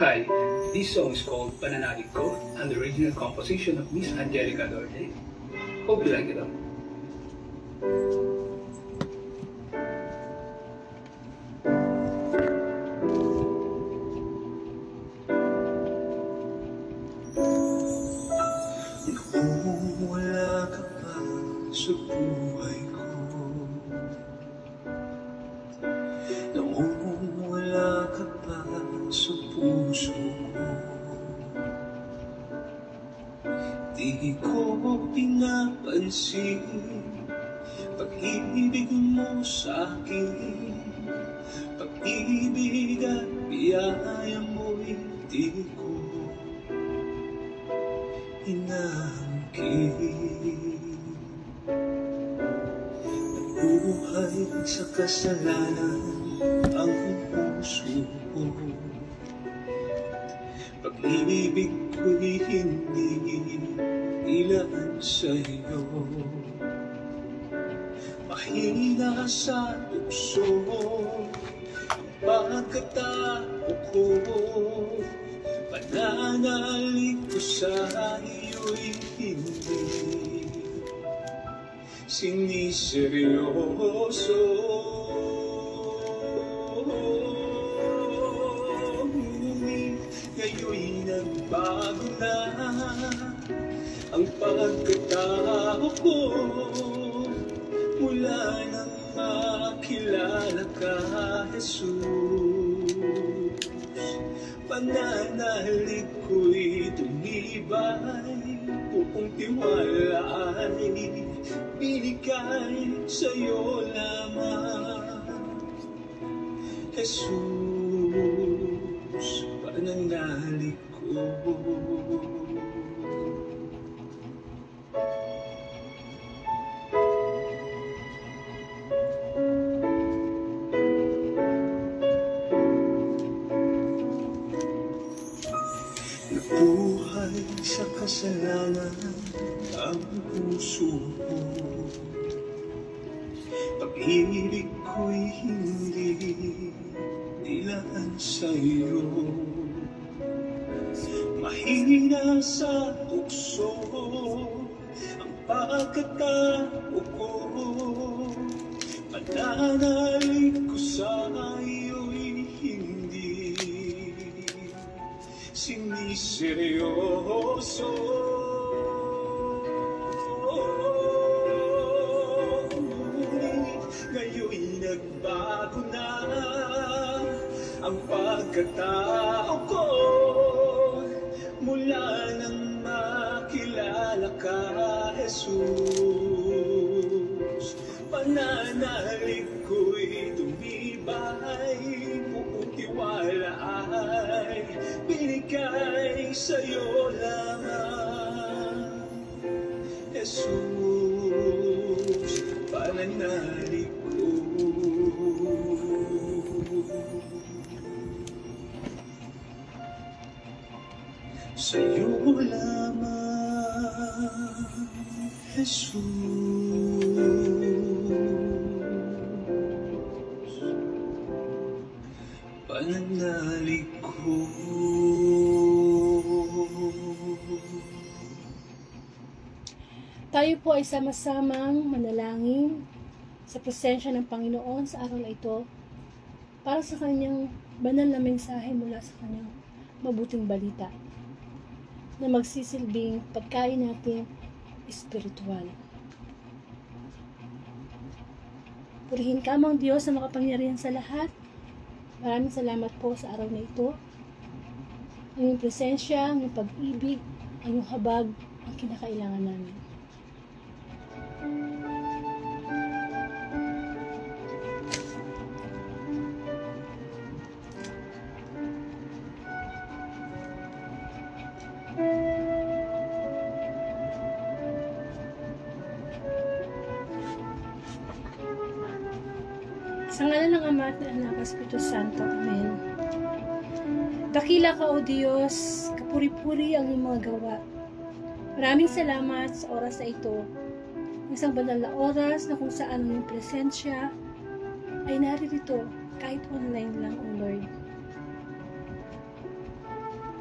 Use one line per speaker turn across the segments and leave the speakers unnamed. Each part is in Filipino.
Hi, this song is called Pananalig Ko, and the original composition of Miss Angelica Dorde. Hope you like it.
Kung wala ka pa sa buhay ko, noong wala ka pa sa puso ko, di ko pinapansin pag-ibig mo sa'kin. Pag-ibig at biyaya mo'y di ko inaangkin. Nabuhay sa kasalanan ang puso ko. Pag-ibig ko'y hindi ilaan sa'yo. Mahina sa tukso ang pagkatao ko. Pananalig ko sa iyo'y hindi siniseryoso. Ngunit ngayon'y nagbago na ang pagkatao ko. Mula nang makilala ka, Jesus, pananalig ko'y tumibay. Buong tiwala ay binigay sa'yo lamang, Jesus, pananalig ko. Nabuhay sa kasalanan ang puso ko. Pag-ibig ko'y hindi nilaan sa'yo. Mahina sa tukso ang pagkatao ko. Pananalig ko sa iyo'y hindi siniseryoso. Ngunit ngayon'y nagbago na ang pagkatao ko. Mula nang makilala ka, Jesus, pananalig ko'y tumibay. Buong tiwala ay binigay sa'yo lamang, Jesus, pananalig ko. Sa'yo lamang, Jesus, pananalig ko.
Tayo po ay sama-samang manalangin sa presensya ng Panginoon sa araw na ito para sa kanyang banal na mensahe mula sa kanyang mabuting balita na magsisilbing pagkain natin espiritual. Purihin ka mang Diyos na makapangyarihan sa lahat. Maraming salamat po sa araw na ito. Ang iyong presensya, ang iyong pag-ibig, ang iyong habag, ang kinakailangan namin. Sa ngalan ng Ama at ng Anak at Espiritu Santo. Amen. Dakila ka, O Diyos, kapuri-puri ang iyong mga gawa. Maraming salamat sa oras na ito. Isang banal na oras na kung saan ang iyong presensya ay naririto kahit online lang, O Lord.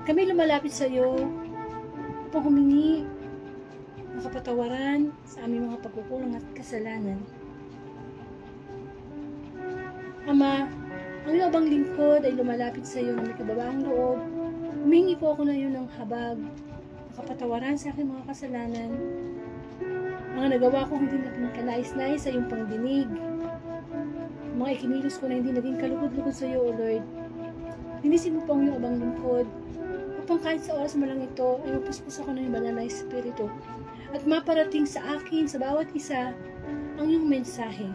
Kami lumalapit sa iyo upang humingi ng kapatawaran sa aming mga pagkukulang at kasalanan. Ama, ang iyong abang lingkod ay lumalapit sa iyo na may kababaang loob. Humingi po ako na iyo ng habag, ng kapatawaran sa aking mga kasalanan. Mga nagawa ko hindi naging kanais-nais sa iyong pangdinig. Mga ikinilos ko na hindi naging kalugod-lugod sa iyo, O Lord. Linisin mo po ang iyong abang lingkod upang kahit sa oras mo lang ito ay mapuspos ako ng iyong banal na Espiritu at maparating sa akin, sa bawat isa, ang iyong mensahe.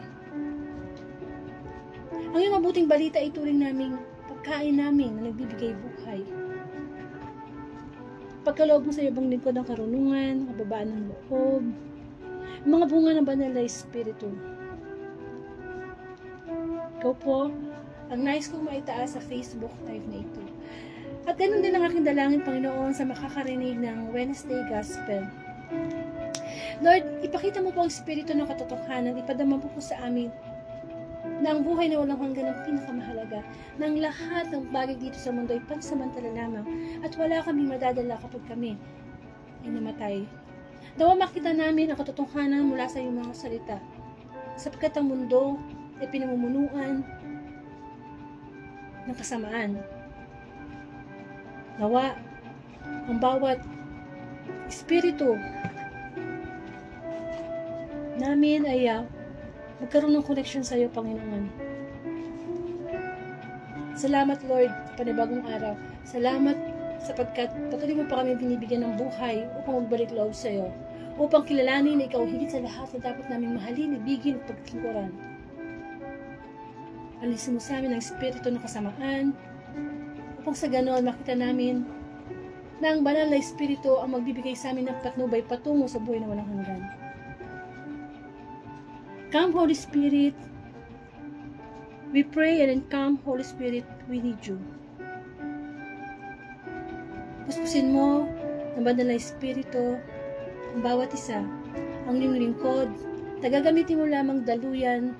Ang iyong mabuting balita ay turing naming pagkain namin na nagbibigay buhay. Pagkaloob mo sa iyong lingkod ng karunungan, kababaan ng loob, mga bunga ng banal na Espiritu. Ikaw po, ang nais kong maitaas sa Facebook Live na ito. At ganun din ang aking dalangin, Panginoon, sa makakarinig ng Wednesday Gospel. Lord, ipakita mo po ang Espiritu ng katotohanan, ipadama po sa amin na ang buhay na walang hanggan ang pinakamahalaga, na ang lahat ng bagay dito sa mundo ay pansamantala lamang at wala kaming madadala kapag kami ay namatay. Dawa makita namin ang katotohanan mula sa iyong mga salita, sapagkat ang mundo ay pinamumunuan ng kasamaan. Nawa ang bawat espiritu namin ay magkaroon ng connection sa iyo, Panginoon. Salamat, Lord, panibagong araw. Salamat sapagkat patuloy mo pa kami binibigyan ng buhay upang magbalik loob sa iyo, upang kilalanin na ikaw higit sa lahat na dapat naming mahalin, ibigin at pagkingkuran. Alisin mo sa amin ang espiritu ng kasamaan, upang sa ganoon makita namin na ang banal na espiritu ang magbibigay sa amin ng patnubay patungo sa buhay na walang hanggan. Come, Holy Spirit. We pray and then come, Holy Spirit, we need you. Puspusin mo ang banal na espiritu ang bawat isa, ang iyong lingkod. Tagagamitin mo lamang daluyan,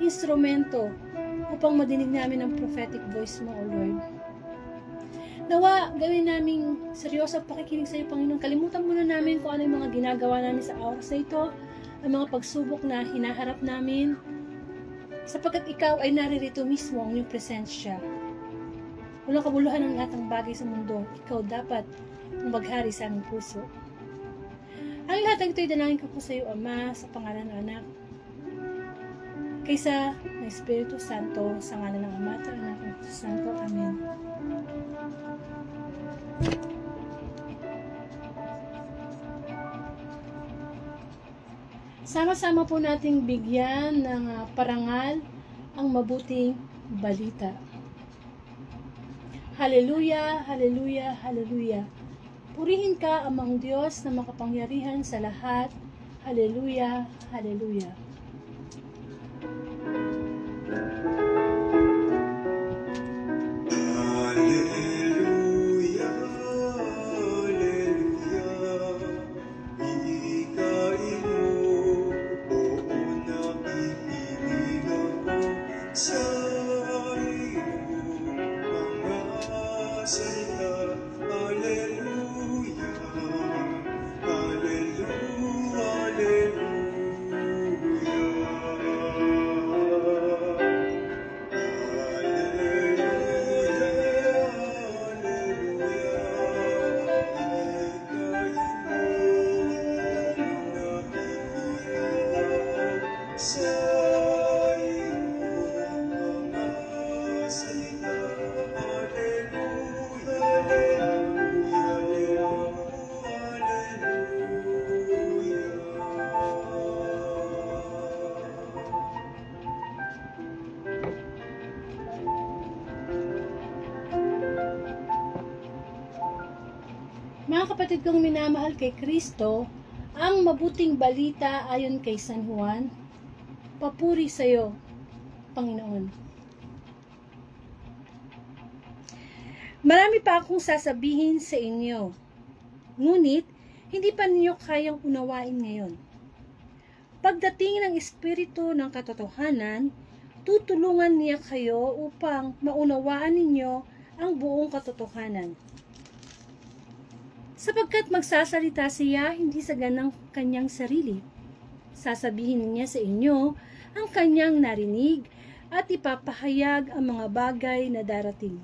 instrumento, upang madinig namin ang prophetic voice mo, O Lord. Nawa, gawin naming seryoso ang pakikinig sa iyo, Panginoon. Kalimutan muna namin kung ano yung mga ginagawa namin sa oras na ito, ang mga pagsubok na hinaharap namin, sapagkat ikaw ay naririto mismo ang iyong presensya. Walang kabuluhan ng lahat ng bagay sa mundo, ikaw dapat maghari sa aming puso. Ang lahat ng ito'y dalangin ko po sa iyo, Ama, sa pangalan ng Anak, kaysa ng Espiritu Santo, sa ngalan ng Ama at Anak at Espiritu Santo. Amen. Sama-sama po nating bigyan ng parangal ang mabuting balita. Hallelujah, hallelujah, hallelujah. Purihin ka, Amang Diyos na makapangyarihan sa lahat. Hallelujah, hallelujah. Mga kapatid kong minamahal kay Kristo, ang mabuting balita ayon kay San Juan, papuri sa iyo, Panginoon. Marami pa akong sasabihin sa inyo, ngunit hindi pa ninyo kayang unawain ngayon. Pagdating ng Espiritu ng katotohanan, tutulungan niya kayo upang maunawaan ninyo ang buong katotohanan. sapagkat magsasalita siya hindi sa ganang kanyang sarili. Sasabihin niya sa inyo ang kanyang narinig at ipapahayag ang mga bagay na darating.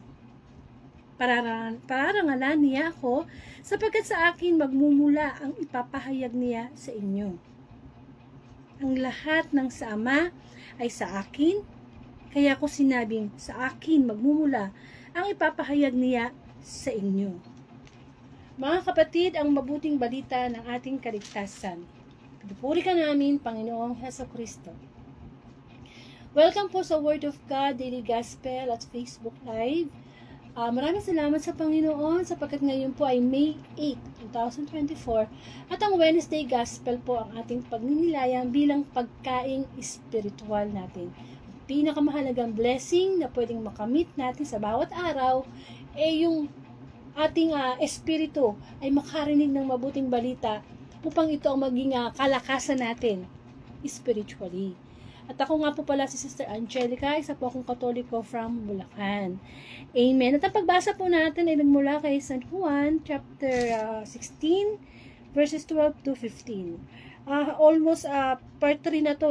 Pararangalan niya ako sapagkat sa akin magmumula ang ipapahayag niya sa inyo. Ang lahat ng sa Ama ay sa akin, kaya ko sinabing sa akin magmumula ang ipapahayag niya sa inyo. Mga kapatid, ang mabuting balita ng ating kaligtasan. Pinupuri ka namin, Panginoong Hesukristo. Welcome po sa Word of God Daily Gospel at Facebook Live. Maraming salamat sa Panginoon sapagkat ngayon po ay May 8, 2024 at ang Wednesday Gospel po ang ating pagninilayan bilang pagkaing espiritual natin. Ang pinakamahalagang blessing na pwedeng makamit natin sa bawat araw ay yung ating espiritu ay makarinig ng mabuting balita upang ito ang maging kalakasan natin spiritually. At ako nga po pala si Sister Angelica, isa po akong Katoliko from Bulacan. Amen. At ang pagbasa po natin ay nagmula kay San Juan, chapter 16, verses 12 to 15. Almost part 3 na to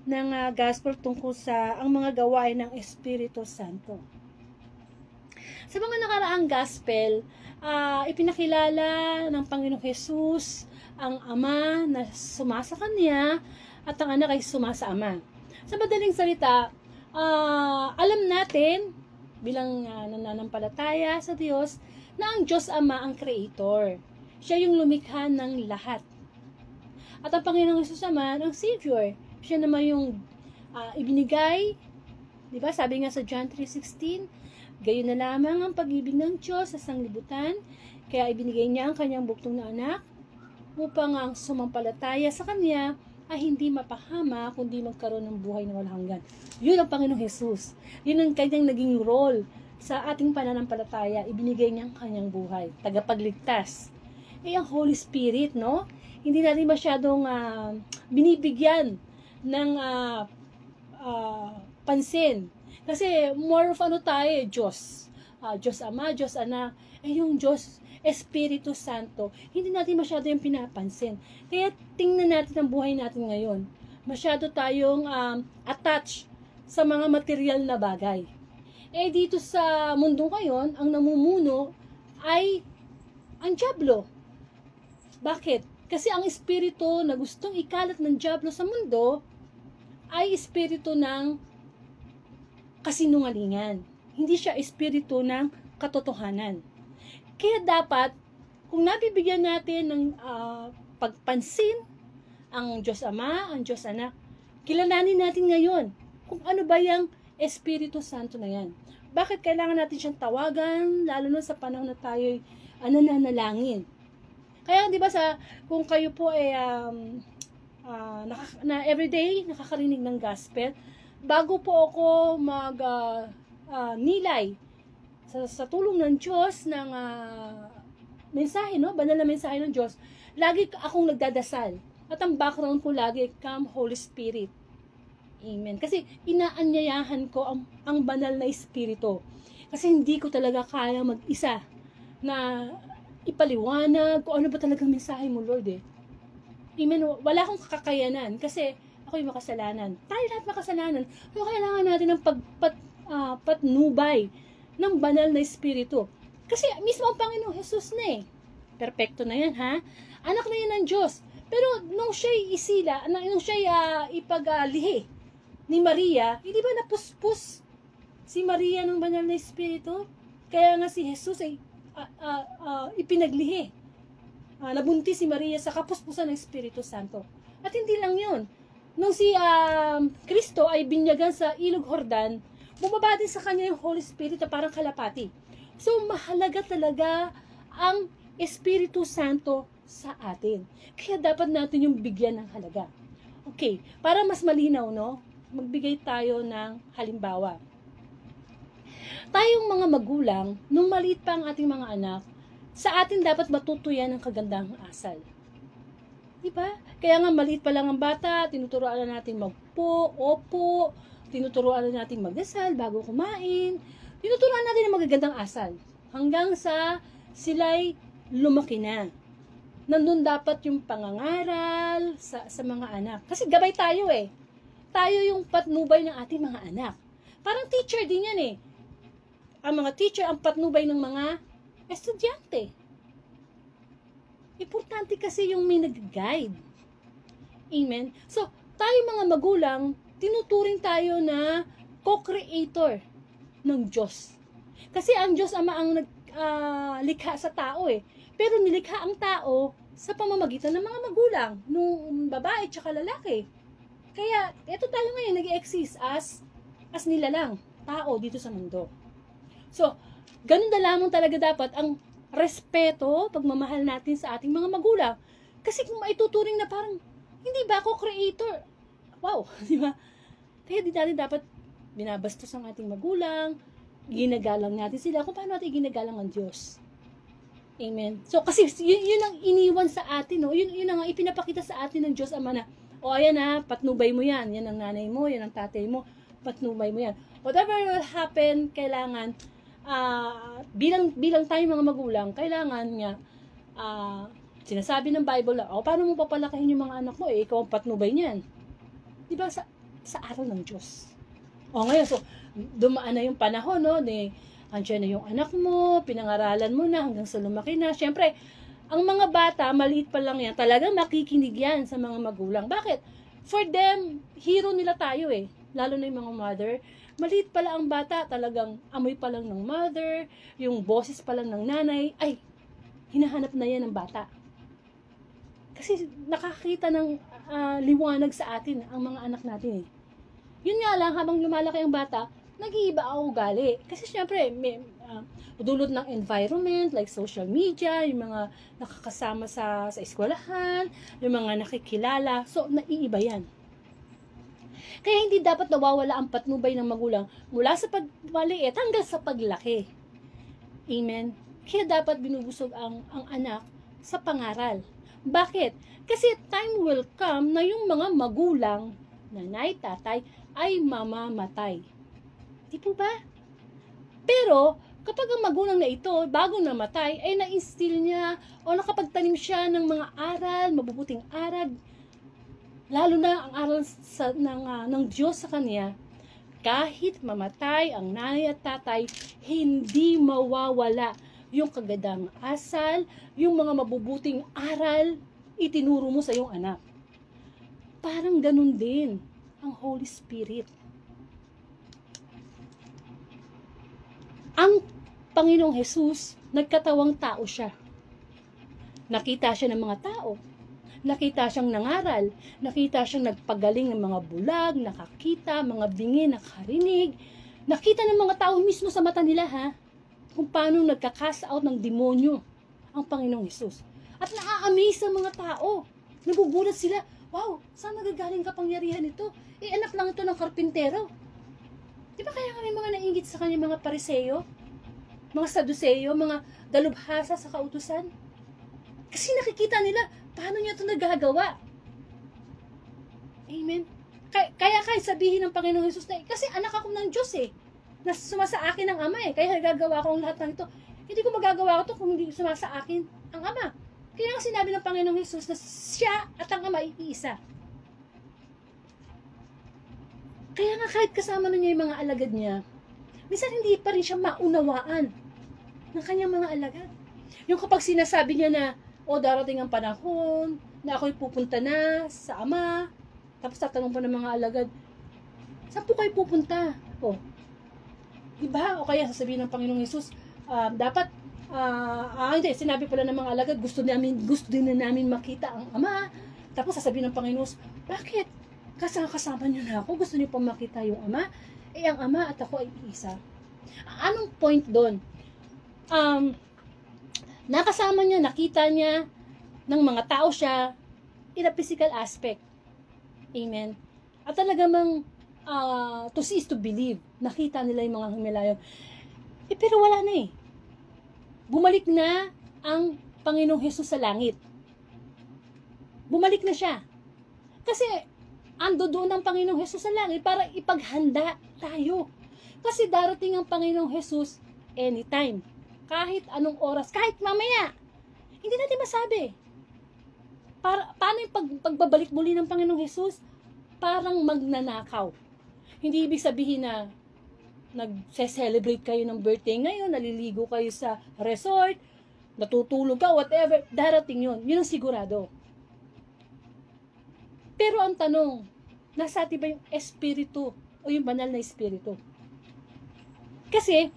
ng gospel tungkol sa ang mga gawain ng Espiritu Santo. Sa mga nakaraang gospel, ipinakilala ng Panginoong Jesus ang Ama na sumasa Kanya at ang anak ay sumasa Ama. Sa madaling salita, alam natin bilang nananampalataya sa Diyos na ang Diyos Ama ang Creator. Siya yung lumikha ng lahat. At ang Panginoong Jesus naman ang Savior. Siya naman yung ibinigay, di ba? Sabi nga sa John 3:16, gayon na lamang ang pag-ibig ng Diyos sa sanglibutan, kaya ibinigay niya ang kanyang buktong na anak upang ang sumampalataya sa Kanya ay hindi mapahama kundi magkaroon ng buhay na walang hanggan. Yun ang Panginoong Jesus. Yun ang kanyang naging role sa ating pananampalataya. Ibinigay niya ang kanyang buhay. Tagapagligtas. Ang Holy Spirit, no? Hindi natin masyadong binibigyan ng pansin. Kasi more of tayo, Diyos. Diyos Ama, Diyos Anak. Yung Diyos Espiritu Santo, hindi natin masyado yung pinapansin. Kaya tingnan natin ang buhay natin ngayon. Masyado tayong attached sa mga material na bagay. Dito sa mundo ngayon, ang namumuno ay ang dyablo. Bakit? Kasi ang espiritu na gustong ikalat ng dyablo sa mundo ay espiritu ng kasinungalingan. Hindi siya espiritu ng katotohanan. Kaya dapat, kung nabibigyan natin ng pagpansin ang Diyos Ama, ang Diyos Anak, kilalanin natin ngayon kung ano ba yung Espiritu Santo na yan. Bakit kailangan natin siyang tawagan, lalo na sa panahon na tayo nananalangin. Kaya di ba kung kayo po ay everyday nakakarinig ng gospel, bago po ako nilay sa tulong ng Diyos ng mensahe, no? Banal na mensahe ng Diyos, lagi akong nagdadasal. At ang background ko lagi, come Holy Spirit. Amen. Kasi inaanyayahan ko ang banal na espiritu. Kasi hindi ko talaga kaya mag-isa na ipaliwanag kung ano ba talagang mensahe mo, Lord Amen. Wala akong kakayanan kasi ako yung makasalanan. Tayo lahat makasalanan. So kailangan natin ng patnubay ng banal na espiritu. Kasi mismo ang Panginoong Jesus na Perpekto na yan, ha? Anak na yan ng Diyos. Pero nung siya'y isila, nung siya'y ipaglihi ni Maria, hindi ba napuspos si Maria ng banal na espiritu? Kaya nga si Jesus ay ipinaglihi. Nabuntis si Maria sa kapuspusan ng Espiritu Santo. At hindi lang yun. Nung si Kristo ay binyagan sa Ilog Jordan, bumaba din sa kanya yung Holy Spirit na parang kalapati. So, mahalaga talaga ang Espiritu Santo sa atin. Kaya dapat natin yung bigyan ng halaga. Okay, para mas malinaw, no? Magbigay tayo ng halimbawa. Tayong mga magulang, nung maliit pa ang ating mga anak, sa atin dapat matutuyan ng kagandahang asal. Diba? Kaya nga maliit pa lang ang bata, tinuturuan na natin magpo, opo, tinuturuan na natin magdasal bago kumain, tinuturuan natin ng magagandang asal. Hanggang sa sila'y lumaki na. Nandun dapat yung pangangaral sa mga anak. Kasi gabay tayo eh. Tayo yung patnubay ng ating mga anak. Parang teacher din yan eh. Ang mga teacher ang patnubay ng mga estudyante. Importante kasi yung may nag-guide. Amen? So, tayo mga magulang, tinuturing tayo na co-creator ng Diyos. Kasi ang Diyos Ama ang likha sa tao eh. Pero nilikha ang tao sa pamamagitan ng mga magulang, nung babae tsaka lalaki. Kaya, eto tayo ngayon, nag-exist as nilalang tao dito sa mundo. So, ganun na lamang talaga dapat ang respeto, pagmamahal natin sa ating mga magulang. Kasi kung maituturing na parang, hindi ba ako creator? Wow, di ba? Kaya di natin dapat binabastos ang ating magulang, ginagalang natin sila, kung paano natin ginagalang ang Diyos. Amen. So, kasi yun ang iniwan sa atin, no? Yun ang ipinapakita sa atin ng Diyos Ama na, o ayan na, patnubay mo yan. Yan ang nanay mo, yan ang tatay mo, patnubay mo yan. Whatever will happen, kailangan, bilang tayo mga magulang, kailangan nga, sinasabi ng Bible na, paano mo papalakahin yung mga anak mo? Ikaw ang patnubay niyan. Diba? Sa aral ng Diyos. Ngayon, so, dumaan na yung panahon, no? Andiyan na yung anak mo, pinangaralan mo na hanggang sa lumaki na. Siyempre, ang mga bata, maliit pa lang yan, talagang makikinig yan sa mga magulang. Bakit? For them, hero nila tayo eh. Lalo na yung mga mother. Maliit pa lang ang bata, talagang amoy pa lang ng mother, yung boses pa lang ng nanay, ay, hinahanap na yan ng bata. Kasi nakakita ng liwanag sa atin, ang mga anak natin eh. Yun nga lang, habang lumalaki ang bata, nag-iiba ang ugali. Kasi syempre, may dulot ng environment, like social media, yung mga nakakasama sa eskwelahan, yung mga nakikilala. So, naiiba yan. Kaya hindi dapat nawawala ang patnubay ng magulang mula sa pagmaliit hanggang sa paglaki. Amen? Kaya dapat binubusog ang anak sa pangaral. Bakit? Kasi time will come na yung mga magulang, nanay, tatay, ay mamamatay. Di po ba? Pero, kapag ang magulang na ito, bago namatay, ay na-instill niya o nakapagtanim siya ng mga aral, mabubuting aral, lalo na ang aral ng Diyos sa kanya, kahit mamatay ang nanay at tatay, hindi mawawala yung kagandang asal, yung mga mabubuting aral, itinuro mo sa iyong anak. Parang ganun din ang Holy Spirit. Ang Panginoong Jesus, nagkatawang tao siya. Nakita siya ng mga tao. Nakita siyang nangaral. Nakita siyang nagpagaling ng mga bulag, nakakita, mga bingi, nakarinig. Nakita ng mga tao mismo sa mata nila, kung paano nagka-cast out ng demonyo ang Panginoong Jesus. At naa-amaze ang mga tao. Nagugulat sila, wow, saan nagagaling kapangyarihan ito? Anak lang ito ng karpintero. Di ba kaya nga may mga nainggit sa kanya mga Pariseo, mga Saduceo, mga dalubhasa sa kautusan? Kasi nakikita nila, paano niya ito nagagawa? Amen? Kaya sabihin ng Panginoong Jesus na, kasi anak ako ng Diyos na sumasa akin ang Ama kaya nagagawa ko ang lahat ng ito. Hindi ko magagawa ito kung hindi sumasa akin ang Ama. Kaya nga sinabi ng Panginoong Jesus na siya at ang Ama ay iisa. Kaya nga kahit kasama na niya yung mga alagad niya, minsan hindi pa rin siya maunawaan ng kanyang mga alagad. Yung kapag sinasabi niya na, darating ang panahon, na ako'y pupunta na sa Ama, tapos tatanong pa ng mga alagad, saan po kayo pupunta? Diba? O kaya sasabihin ng Panginoong Jesus, dapat, hindi, sinabi pala ng mga alagad, gusto din na namin makita ang Ama. Tapos sasabihin ng Panginoon, bakit? Kasama niyo na ako, gusto niyo pa makita yung Ama? Ang Ama at ako ay isa. Anong point doon? Nakasama niya, nakita niya ng mga tao siya in a physical aspect. Amen. At talagang to see is to believe. Nakita nila yung mga Himalayo. Pero wala na Bumalik na ang Panginoong Hesus sa langit. Bumalik na siya. Kasi ando doon ang Panginoong Hesus sa langit para ipaghanda tayo. Kasi darating ang Panginoong Hesus anytime. Kahit anong oras, kahit mamaya. Hindi natin masabi. Paano yung pagbabalik muli ng Panginoong Jesus? Parang magnanakaw. Hindi ibig sabihin na nag-celebrate kayo ng birthday ngayon, naliligo kayo sa resort, natutulog ka, whatever, darating yun. Yun ang sigurado. Pero ang tanong, nasa atin ba yung espiritu o yung banal na espiritu? Kasi,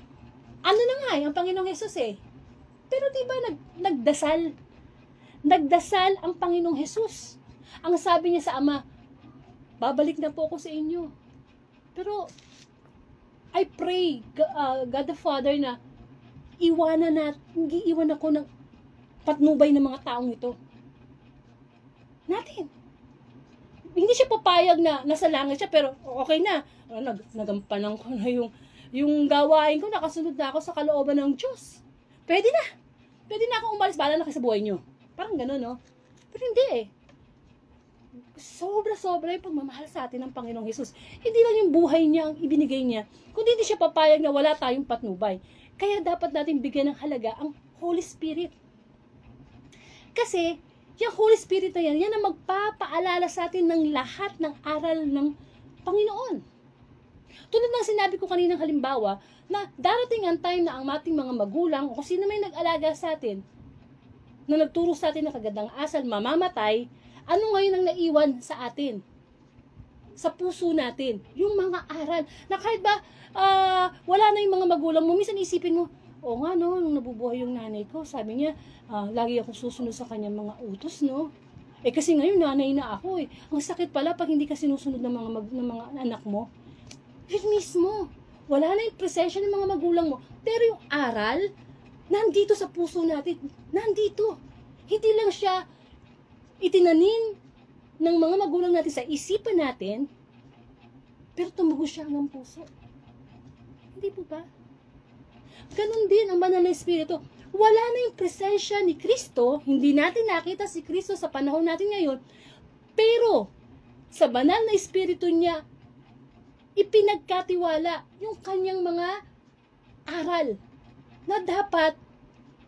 ano na nga ang Panginoong Jesus eh. Pero di ba nagdasal? Nagdasal ang Panginoong Jesus. Ang sabi niya sa Ama, babalik na po ako sa inyo. Pero, I pray, God the Father, na hindi iwan ako ng patnubay ng mga taong ito. Natin. Hindi siya papayag na nasa langit siya, pero okay na. Nagampanan ko na yung gawain ko, nakasunod na ako sa kalooban ng Diyos. Pwede na. Pwede na akong umalis, bahala na kayo sa buhay nyo. Parang gano'n, no? Pero hindi eh. Sobra-sobra yung pagmamahal sa atin ng Panginoong Jesus. Hindi lang yung buhay niya ang ibinigay niya, kundi hindi siya papayag na wala tayong patnubay. Kaya dapat natin bigyan ng halaga ang Holy Spirit. Kasi, yung Holy Spirit na yan ang magpapaalala sa atin ng lahat ng aral ng Panginoon. Tulad ng sinabi ko kaninang halimbawa, na darating ang time na ang ating mga magulang o kung sino may nag-alaga sa atin, na nagturo sa atin ng kagandang asal, mamamatay, ano ngayon ang naiwan sa atin? Sa puso natin. Yung mga aral. Na kahit ba, wala na yung mga magulang mo, minsan isipin mo, o nga no, nung nabubuhay yung nanay ko, sabi niya, lagi akong susunod sa kanyang mga utos, no? Eh kasi ngayon, nanay na ako eh. Ang sakit pala pag hindi ka sinusunod ng mga anak mo. Yun mismo. Wala na yung presensya ng mga magulang mo. Pero yung aral, nandito sa puso natin. Nandito. Hindi lang siya itinanim ng mga magulang natin sa isipan natin, pero tumugos siya hanggang puso. Hindi po ba? Ganon din ang banal na espiritu. Wala na yung presensya ni Kristo, hindi natin nakita si Kristo sa panahon natin ngayon, pero sa banal na espiritu niya, ipinagkatiwala yung kanyang mga aral na dapat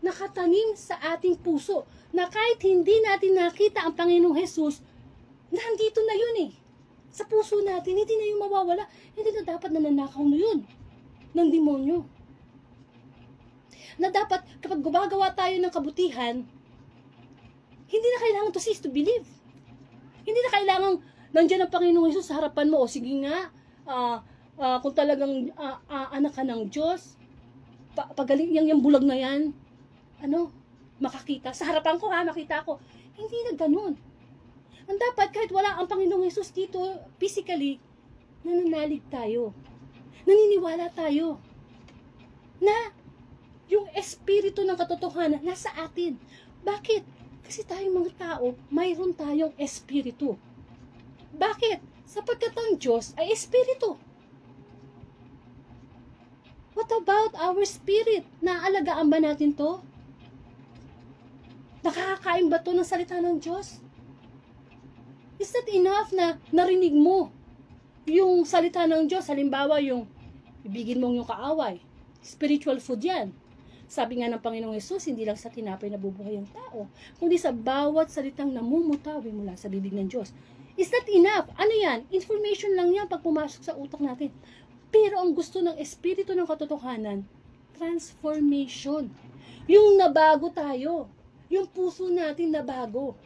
nakatanim sa ating puso, na kahit hindi natin nakita ang Panginoong Jesus, nandito na yun eh. Sa puso natin, hindi na yung mawawala. Hindi na dapat nananakaw na yun ng demonyo. Na dapat, kapag gumagawa tayo ng kabutihan, hindi na kailangan to cease to believe. Hindi na kailangan nandiyan ang Panginoong Jesus sa harapan mo, o sige nga, kung talagang anak ka ng Diyos, pagaling yung bulag na yan, makakita. Sa harapan ko makita ko. Hindi na ganun. Ang dapat, kahit wala ang Panginoong Jesus dito, physically, nananalig tayo. Naniniwala tayo na yung espiritu ng katotohanan nasa atin. Bakit? Kasi tayong mga tao, mayroon tayong espiritu. Bakit? Sapagkat ang Diyos ay espiritu. What about our spirit? Naalagaan ba natin to? Nakakakain ba to ng salita ng Diyos? Is that enough na narinig mo yung salita ng Diyos? Halimbawa, yung ibigin mong yung kaaway. Spiritual food yan. Sabi nga ng Panginoong Hesus, hindi lang sa tinapay na bubuhay ang tao, kundi sa bawat salitang namumutawi mula sa bibig ng Diyos. Is that enough? Ano yan? Information lang yan pag pumasok sa utak natin. Pero ang gusto ng Espiritu ng Katotohanan, transformation. Yung nabago tayo. Yung puso natin nabago.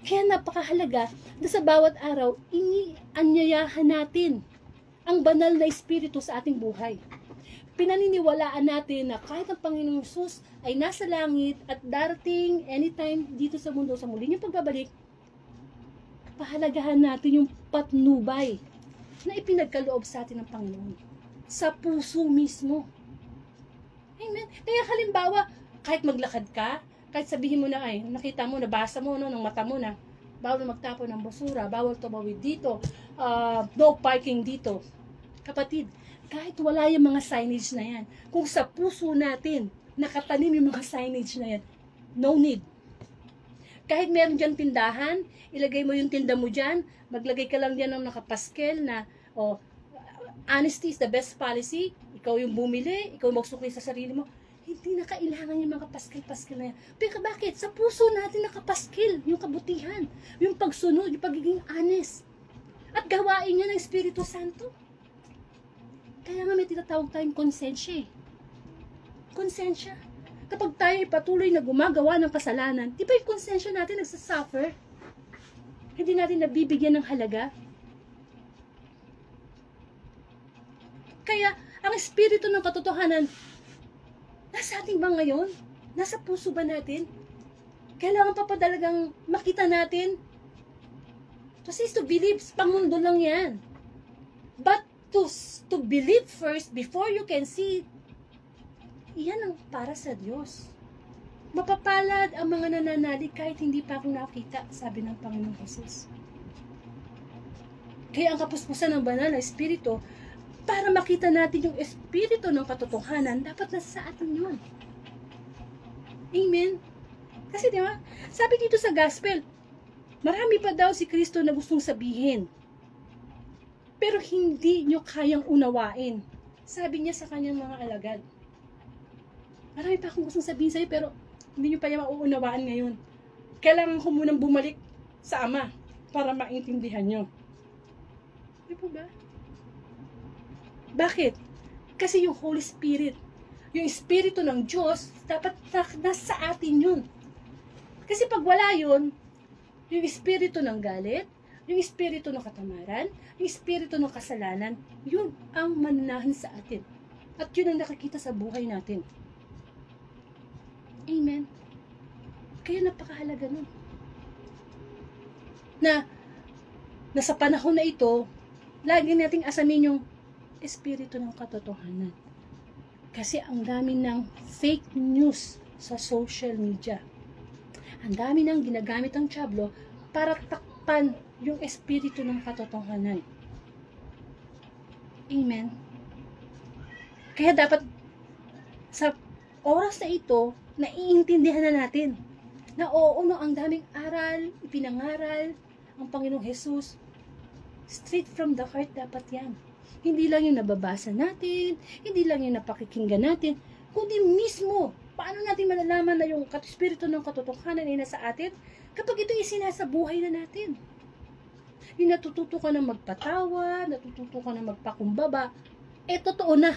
Kaya napakahalaga na sa bawat araw, inianyayahan natin ang banal na Espiritu sa ating buhay. Pinaniniwalaan natin na kahit ang Panginoong Hesus ay nasa langit at darating anytime dito sa mundo sa muli niyang pagbabalik, pahalagahan natin yung patnubay na ipinagkaloob sa atin ng Panginoon. Sa puso mismo. Amen. Kaya halimbawa, kahit maglakad ka, kahit sabihin mo na ay, nakita mo, nabasa mo, ng mata mo na, bawal magtapon ng basura, bawal tumawid dito, no parking dito. Kapatid, kahit wala yung mga signage na yan, kung sa puso natin, nakatanim yung mga signage na yan, no need. Kahit meron dyan tindahan, ilagay mo yung tinda mo dyan, maglagay ka lang dyan ng nakapaskel na, honesty is the best policy, ikaw yung bumili, ikaw magsukli sa sarili mo, Hindi na kailangan yung mga paskil-paskil na yan. Pero bakit? Sa puso natin nakapaskil yung kabutihan, yung pagsunod, yung pagiging honest. At gawain niya ng Espiritu Santo. Kaya nga may tinatawag tayong konsensya eh. Konsensya. Kapag tayo patuloy na gumagawa ng kasalanan, di ba yung konsensya natin nagsasuffer? Hindi natin nabibigyan ng halaga. Kaya, ang Espiritu ng katotohanan, nasa ating ba ngayon? Nasa puso ba natin? Kailangan pa pa talagang makita natin? Kasi to believe, pangundo lang yan. But to believe first before you can see, iyan ang para sa Diyos. Mapapalad ang mga nananalig kahit hindi pa ako nakita, sabi ng Panginoong Jesus. Kaya ang kapuspusan ng banal na Espiritu, para makita natin yung Espiritu ng katotohanan, dapat nasa sa atin yun. Amen? Kasi di ba, sabi dito sa Gospel, marami pa daw si Kristo na gustong sabihin. Pero hindi nyo kayang unawain. Sabi niya sa kanyang mga alagad. Marami pa akong gustong sabihin sa'yo, pero hindi nyo pa yung mauunawaan ngayon. Kailangan ko munang bumalik sa Ama para maintindihan nyo. Di po ba? Bakit? Kasi yung Holy Spirit, yung Espiritu ng Diyos, dapat nasa atin yun. Kasi pag wala yun, yung Espiritu ng galit, yung Espiritu ng katamaran, yung Espiritu ng kasalanan, yun ang mananahan sa atin. At yun ang nakikita sa buhay natin. Amen? Kaya napakahalaga nun. Na sa panahon na ito, lagi nating asamin yung Espiritu ng katotohanan. Kasi ang dami ng fake news sa social media. Ang dami ng ginagamit ang dyablo para takpan yung Espiritu ng katotohanan. Amen? Kaya dapat sa oras na ito, naiintindihan na natin na oo, no, ang daming aral, ipinangaral ang Panginoong Jesus. Straight from the heart dapat yan. Hindi lang yung nababasa natin, hindi lang yung napakikinggan natin, kundi mismo, paano natin malalaman na yung Espiritu ng katotohanan ay nasa atin kapag ito isinasabuhay na natin. Yung natututo ka na magpatawa, natututo ka na magpakumbaba, totoo na.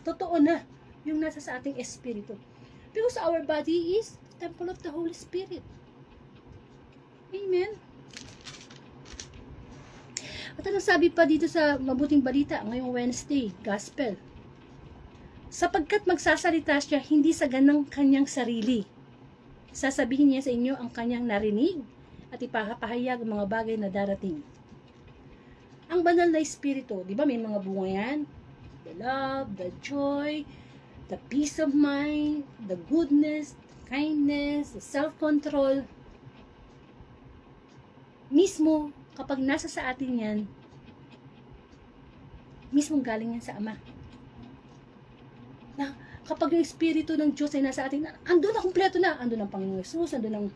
Totoo na yung nasa sa ating Espiritu. Because our body is the temple of the Holy Spirit. Amen? At ano sabi pa dito sa mabuting balita ngayong Wednesday, Gospel? Sapagkat magsasalita siya hindi sa ganang kanyang sarili. Sasabihin niya sa inyo ang kanyang narinig at ipapahayag ang mga bagay na darating. Ang banal na Espiritu, di ba may mga bunga yan? The love, the joy, the peace of mind, the goodness, the kindness, the self-control. Mismo, kapag nasa sa atin yan, mismong galing yan sa Ama. Na kapag yung Espiritu ng Diyos ay nasa atin, andun na, kompleto na. Andun ang Panginoong Jesus, andun ang,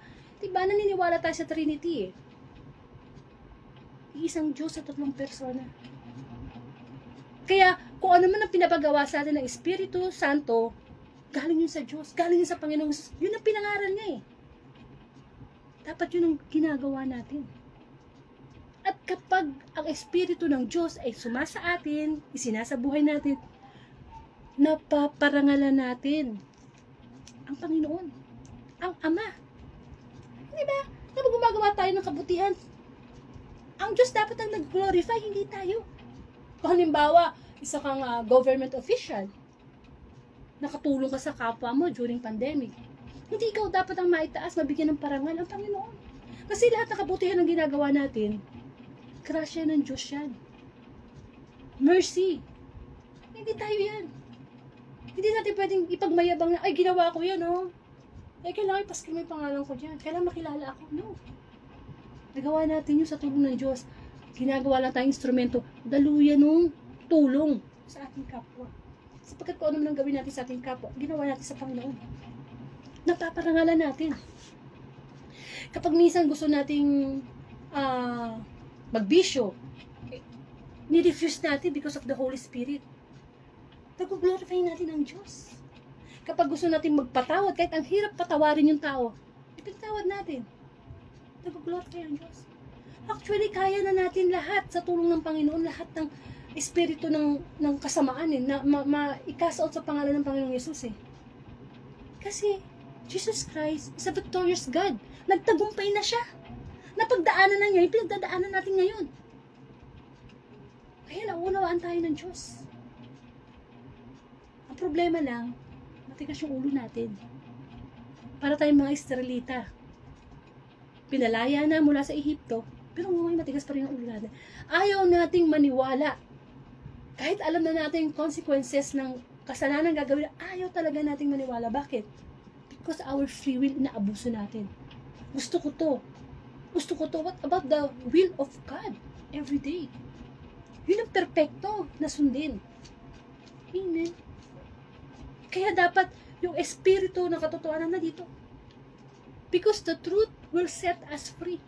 diba, naniniwala tayo sa Trinity eh. Iisang Diyos sa 3 persona. Kaya, kung ano man ang pinapagawa sa atin ng Espiritu Santo, galing yun sa Diyos, galing yun sa Panginoong Jesus. Yun ang pinangaral niya eh. Dapat yun ang ginagawa natin. At kapag ang Espiritu ng Diyos ay sumasa atin, isinasabuhay natin, napaparangalan natin ang Panginoon, ang Ama. Di ba? Kapag gumagawa tayo ng kabutihan, ang Diyos dapat ang nag-glorify, hindi tayo. Kung halimbawa, isa kang government official, nakatulong ka sa kapwa mo during pandemic, hindi ikaw dapat ang maitaas, mabigyan ng parangal ang Panginoon. Kasi lahat ng kabutihan ng ginagawa natin, grasya ng Diyos yan. Mercy. Hindi tayo yan. Hindi natin pwedeng ipagmayabang na, ay, ginawa ko yan, oh. Eh, kailangan ipaskil mo yung pangalan ko dyan. Kailangan makilala ako. No. Nagawa natin yun sa tulong ng Diyos. Ginagawa lang tayong instrumento. Daluyan ng tulong sa ating kapwa. Sapagkat kung ano man ang gawin natin sa ating kapwa, ginawa natin sa Panginoon. Napaparangalan natin. Kapag minsan gusto nating magbisyo, ni-refuse natin because of the Holy Spirit. Nag-glorify natin ang Diyos. Kapag gusto natin magpatawad, kahit ang hirap patawarin yung tao, ipinatawad natin. Nag-glorify ang Diyos. Actually, kaya na natin lahat sa tulong ng Panginoon, lahat ng espiritu ng kasamaan na ma-cast out sa pangalan ng Panginoong Yesus Kasi, Jesus Christ is a victorious God. Nagtagumpay na siya. Napagdaanan na niya, yung pinagdadaanan natin ngayon. Kaya naunawaan tayo ng Diyos. Ang problema lang, matigas yung ulo natin. Para tayong mga Israelita. Pinalaya na mula sa Ehipto, pero ngayon matigas pa rin ang ulo natin. Ayaw nating maniwala. Kahit alam na natin yung consequences ng kasalanan gagawin, ayaw talaga nating maniwala. Bakit? Because our free will, inaabuso natin. Gusto ko to. What about the will of God? Every day. Yun ang perfecto na sundin. Amen. Kaya dapat yung espiritu ng katotohanan na dito. Because the truth will set us free.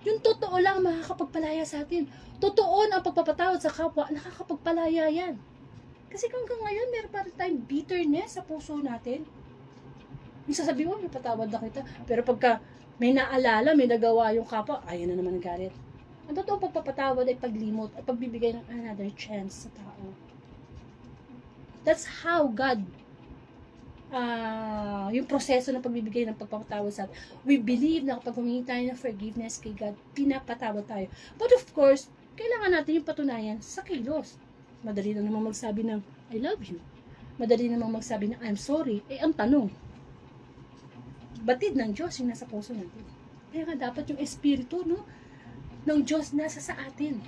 Yung totoo lang makakapagpalaya sa atin. Totoo ang pagpapatawad sa kapwa, nakakapagpalaya yan. Kasi hanggang ngayon, meron pa rin tayong bitterness sa puso natin. Yung sasabihin mo, may patawad na kita. Pero pagka may naalala, may nagawa yung kapwa, ayan na naman ang galit. Ang totoo pagpapatawad ay paglimot at pagbibigay ng another chance sa tao. That's how God yung proseso ng pagbibigay ng pagpapatawad sa atin. We believe na kapag humingi tayo ng forgiveness kay God, pinapatawad tayo. But of course, kailangan natin yung patunayan sa kilos. Madali na naman magsabi ng I love you. Madali na naman magsabi ng I'm sorry. Ang tanong, batid ng Diyos yung nasa puso natin. Kaya nga dapat yung espiritu ng Diyos nasa sa atin.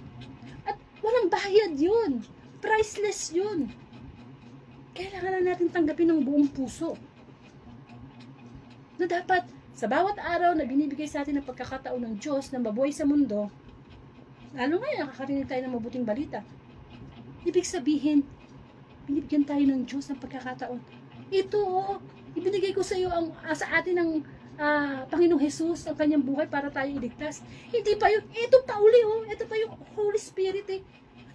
At walang bayad yun. Priceless yun. Kailangan na natin tanggapin ng buong puso. Na dapat, sa bawat araw na binibigay sa atin ng pagkakataon ng Diyos na mabuhay sa mundo, lalo ngayon, nakakarinig tayo ng mabuting balita. Ibig sabihin, binibigyan tayo ng Diyos ng pagkakataon. Ito, ibinigay ko sa iyo sa atin ng Panginoong Jesus ang kanyang buhay para tayo iligtas. Hindi pa yun, ito pa uli ito pa yung Holy Spirit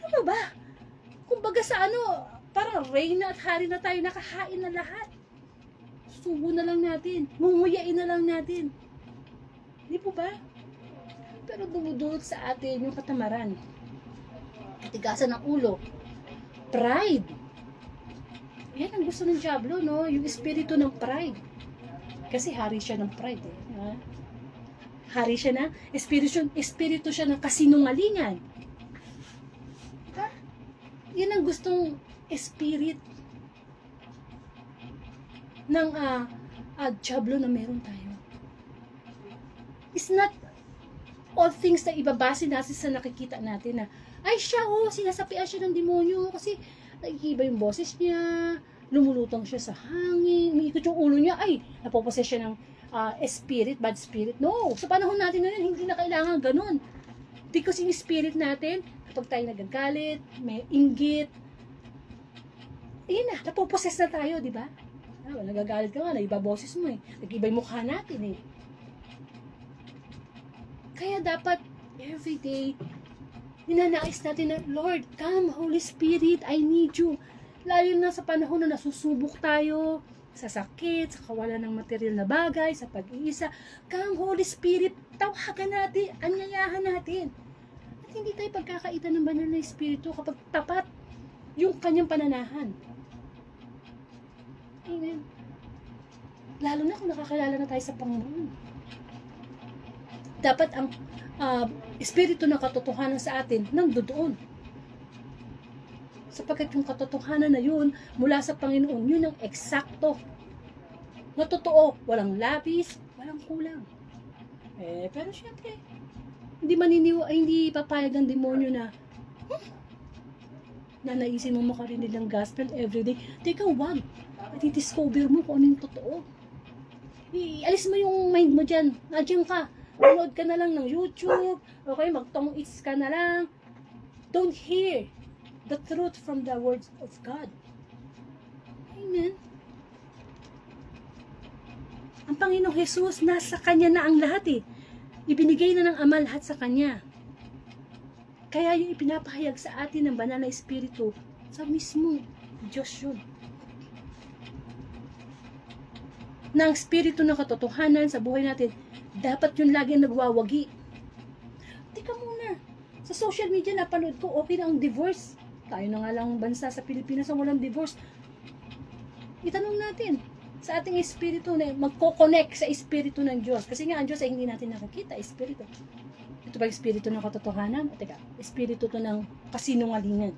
Ano ba? Kumbaga sa parang reyna at hari na tayo, nakahain na lahat. Subo na lang natin, munguyain na lang natin. Hindi po ba? Pero dumudulot sa atin yung katamaran. Katigasan ng ulo. Pride. Yan ang gusto ng Diablo, yung espiritu ng pride. Kasi hari siya ng pride Hari siya na, espiritu siya ng kasinungalingan. Yan ang gustong spirit ng Diablo na meron tayo. It's not all things na ibabase natin sa nakikita natin na ay siya sinasapian siya ng demonyo kasi nag-iiba yung boses niya, lumulutang siya sa hangin, umiikot yung ulo niya, ay napoposes siya ng spirit, bad spirit. No, sa panahon natin ngayon hindi na kailangan ganun. Because yung spirit natin, kapag tayo nagagalit, may inggit, ayun na, napoposes na tayo, di ba? Nagagalit ka nga, naiba boses mo nag-iba yung mukha natin Kaya dapat, everyday, ninanais natin na, Lord, come, Holy Spirit, I need you. Lalo na sa panahon na nasusubok tayo, sa sakit, sa kawalan ng material na bagay, sa pag-iisa. Come, Holy Spirit, tawagan natin, anyayahan natin. At hindi tayo pagkakaitan ng banal na Espiritu kapag tapat yung kanyang pananahan. Amen. Lalo na kung nakakilala na tayo sa Panginoon. Dapat ang espiritu ng katotohanan sa atin nandoon. Sapagkat yung katotohanan na yun mula sa Panginoon, yun ang eksakto. Na totoo, walang labis, walang kulang. Pero syempre, hindi papayag ang demonyo na naisin mo makarinig ng gospel everyday. Teka, wag. I-discover mo kung ano yung totoo. Alis mo yung mind mo dyan. Nandiyan ka. Manood ka na lang ng YouTube. Okay, mag-tong-its ka na lang. Don't hear the truth from the words of God. Amen. Ang Panginoong Jesus, nasa Kanya na ang lahat Ibinigay na ng Ama lahat sa Kanya. Kaya yung ipinapahayag sa atin ng banal na Espiritu, sa mismo Diyos yun. na ang espiritu ng katotohanan sa buhay natin, dapat yun lagi nagwawagi. Teka muna, sa social media napanood ko, okay na ang divorce. Tayo na nga lang bansa sa Pilipinas ang walang divorce. Itanong natin sa ating espiritu na magko-connect sa espiritu ng Diyos. Kasi nga ang Diyos ay hindi natin nakikita, espiritu. Ito ba espiritu ng katotohanan? O teka, espiritu to ng kasinungalingan.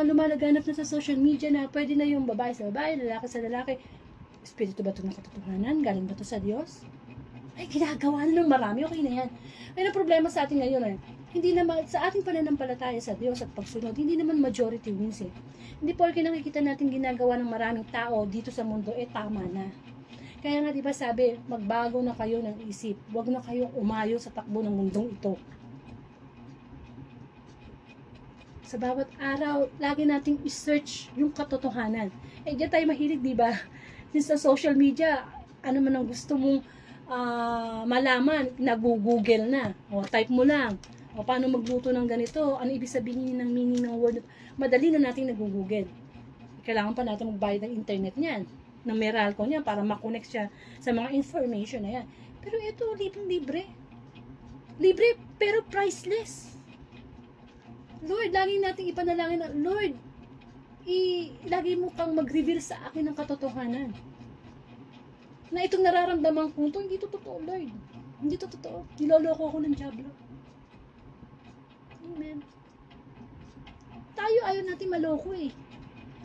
Lumalaganap na sa social media na pwede na yung babae sa babae, lalaki sa lalaki. Espiritu ba ito ng katotohanan? Galing ba ito sa Diyos? Ay, ginagawa na ng marami. Okay na yan. Ay, ang problema sa atin ngayon hindi naman, sa ating pananampalataya sa Diyos at pagsunod, hindi naman majority wins eh. Hindi porke nakikita natin ginagawa ng maraming tao dito sa mundo, tama na. Kaya nga, di ba sabi, magbago na kayo ng isip. Huwag na kayong umayo sa takbo ng mundong ito. Sa bawat araw, lagi nating i-search yung katotohanan. Diyan tayo mahilig, di ba? Sa social media, ano man ang gusto mong malaman, nag-google na. O, type mo lang. O, paano magluto ng ganito? Ano ibig sabihin ng meaning ng word? Madali na natin nag-google. Kailangan pa natin magbayad ng internet niyan, ng Meralco niyan, para makonect siya sa mga information na yan. Pero ito, libre. Libre, pero priceless. Lord, lagi natin ipanalangin na, Lord, lagi mo kang mag-reveal sa akin ng katotohanan. Na itong nararamdaman ko, hindi to totoo, Lord. Hindi to totoo. Niloloko ako ng diablo. Amen. Tayo ayaw natin maloko eh.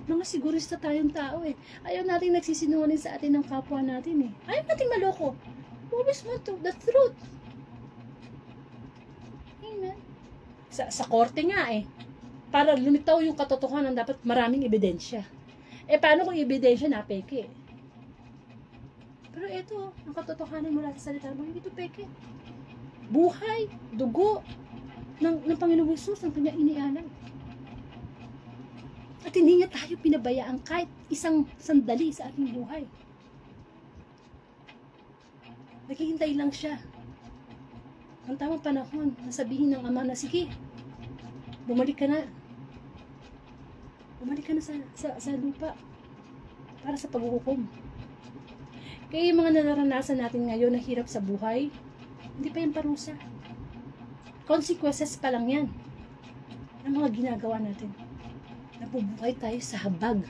Mga sigurista tayong tao eh. Ayaw natin nagsisinungaling sa atin ng kapwa natin eh. Ayaw natin maloko. Always want to, the truth. Amen. Sa korte nga eh. Para lumitaw yung katotohanan, dapat maraming ebidensya. Paano kung ebidensya na peke? Pero ito, ang katotohanan mula sa salita mo, hindi ito peke. Buhay, dugo, ng Panginoong Hesus, ang kanya inialay. At hindi niya tayo pinabayaan kahit isang sandali sa ating buhay. Naghihintay lang siya. Ang tamang panahon, nasabihin ng Ama na, sige, bumalik ka na. Bumalik ka na sa lupa para sa paghuhukom. Kaya yung mga nararanasan natin ngayon na hirap sa buhay, hindi pa yung parusa. Consequences pa lang yan ng mga ginagawa natin. Nabubuhay tayo sa habag,